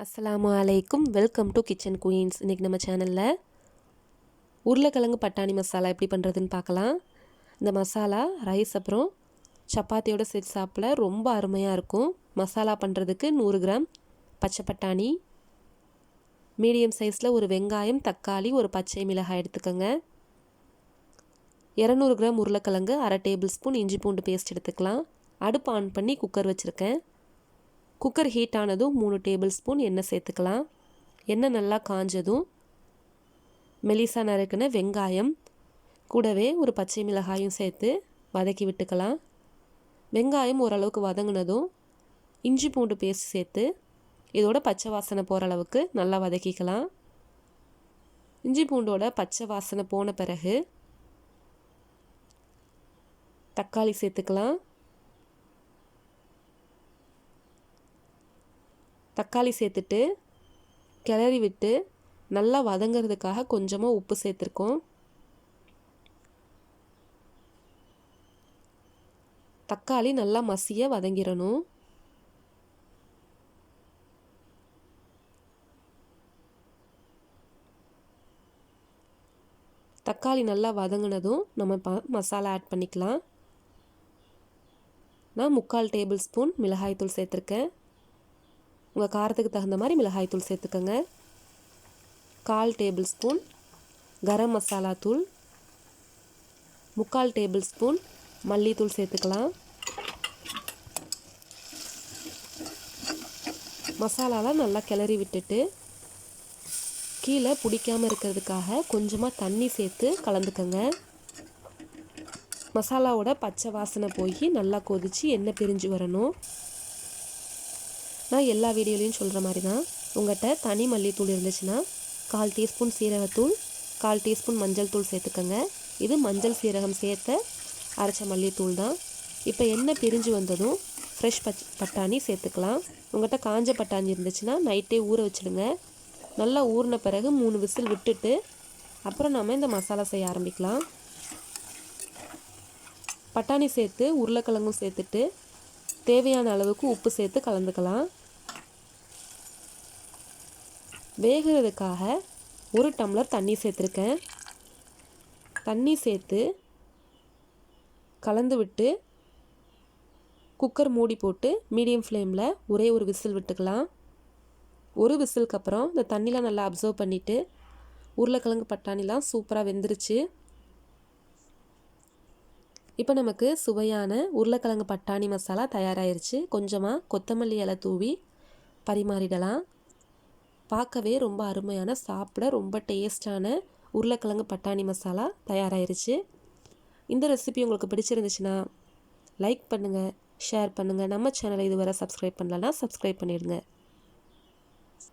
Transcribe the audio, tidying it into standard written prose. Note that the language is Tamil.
அஸ்ஸலாமு அலைக்கும். Welcome to Kitchen Queens. இன்றைக்கி நம்ம சேனலில் உருளைக்கிழங்கு பட்டாணி மசாலா எப்படி பண்ணுறதுன்னு பார்க்கலாம். இந்த மசாலா ரைஸ் அப்புறம் சப்பாத்தியோடு சேர்த்து சாப்பிட ரொம்ப அருமையாக இருக்கும். மசாலா பண்ணுறதுக்கு 100 கிராம் பச்சை பட்டாணி, மீடியம் சைஸில் ஒரு வெங்காயம், தக்காளி, ஒரு பச்சை மிளகாய் எடுத்துக்கோங்க. 200 கிராம் உருளைக்கிழங்கு, 1/2 டேபிள் ஸ்பூன் இஞ்சி பூண்டு பேஸ்ட் எடுத்துக்கலாம். அடுப்பு ஆன் பண்ணி குக்கர் வச்சுருக்கேன். குக்கர் ஹீட் ஆனதும் 3 டேபிள் ஸ்பூன் எண்ணெய் சேர்த்துக்கலாம். எண்ணெய் நல்லா காஞ்சதும் மெலிசா நறுக்கின வெங்காயம் கூடவே ஒரு பச்சை மிளகாயும் சேர்த்து வதக்கி விட்டுக்கலாம். வெங்காயம் ஓரளவுக்கு வதங்கினதும் இஞ்சி பூண்டு பேஸ்ட் சேர்த்து இதோட பச்சை வாசனை போகிற அளவுக்கு நல்லா வதக்கிக்கலாம். இஞ்சி பூண்டோட பச்சை வாசனை போன பிறகு தக்காளி சேர்த்துக்கலாம். தக்காளி சேர்த்துட்டு கிளறி விட்டு நல்லா வதங்கிறதுக்காக கொஞ்சமாக உப்பு சேர்த்துருக்கோம். தக்காளி நல்லா மசிய வதங்கிடணும். தக்காளி நல்லா வதங்கினதும் நம்ம மசாலா ஆட் பண்ணிக்கலாம். நான் 3/4 டேபிள் ஸ்பூன் மிளகாய்த்தூள் சேர்த்துருக்கேன். உங்கள் காரத்துக்கு தகுந்த மாதிரி மிளகாய்த்தூள் சேர்த்துக்கோங்க. 1/4 டேபிள் ஸ்பூன் கரம் மசாலா தூள், 3/4 டேபிள் ஸ்பூன் மல்லித்தூள் சேர்த்துக்கலாம். மசாலாலாம் நல்லா கிளறி விட்டுட்டு கீழே பிடிக்காமல் இருக்கிறதுக்காக கொஞ்சமாக தண்ணி சேர்த்து கலந்துக்கோங்க. மசாலாவோட பச்சை வாசனை போய் நல்லா கொதித்து எண்ணெய் பிரிஞ்சு வரணும். நான் எல்லா வீடியோலையும் சொல்கிற மாதிரி தான். உங்கள்கிட்ட தனி மல்லித்தூள் இருந்துச்சுன்னா 1/4 டீஸ்பூன் சீரகத்தூள், 1/4 டீஸ்பூன் மஞ்சள் தூள் சேர்த்துக்கோங்க. இது மஞ்சள் சீரகம் சேர்த்த அரைச்ச மல்லித்தூள் தான். இப்போ எண்ணெய் பிரிஞ்சு வந்ததும் ஃப்ரெஷ் பட்டாணி சேர்த்துக்கலாம். உங்கள்கிட்ட காஞ்ச பட்டாணி இருந்துச்சுன்னா நைட்டே ஊற வச்சுடுங்க. நல்லா ஊறின பிறகு 3 விசில் விட்டுட்டு அப்புறம் நம்ம இந்த மசாலா செய்ய ஆரம்பிக்கலாம். பட்டாணி சேர்த்து உருளைக்கிழங்கும் சேர்த்துட்டு தேவையான அளவுக்கு உப்பு சேர்த்து கலந்துக்கலாம். வேகிறதுக்காக 1 டம்ளர் தண்ணி சேர்த்துருக்கேன். தண்ணி சேர்த்து கலந்து விட்டு குக்கர் மூடி போட்டு மீடியம் ஃப்ளேமில் ஒரே ஒரு விசில் விட்டுக்கலாம். ஒரு விசிலுக்கு அப்புறம் இந்த தண்ணிலாம் நல்லா அப்சர்வ் பண்ணிவிட்டு உருளைக்கிழங்கு பட்டாணிலாம் சூப்பராக வெந்துருச்சு. இப்போ நமக்கு சுவையான உருளைக்கிழங்கு பட்டாணி மசாலா தயாராகிருச்சு. கொஞ்சமாக கொத்தமல்லி இலை தூவி பரிமாறிடலாம். பார்க்கவே ரொம்ப அருமையான, சாப்பிட ரொம்ப டேஸ்டான உருளைக்கிழங்கு பட்டாணி மசாலா தயாராகிருச்சு. இந்த ரெசிபி உங்களுக்கு பிடிச்சிருந்துச்சுன்னா லைக் பண்ணுங்கள், ஷேர் பண்ணுங்கள். நம்ம சேனலை இதுவரை சப்ஸ்கிரைப் பண்ணலன்னா சப்ஸ்கிரைப் பண்ணிடுங்க.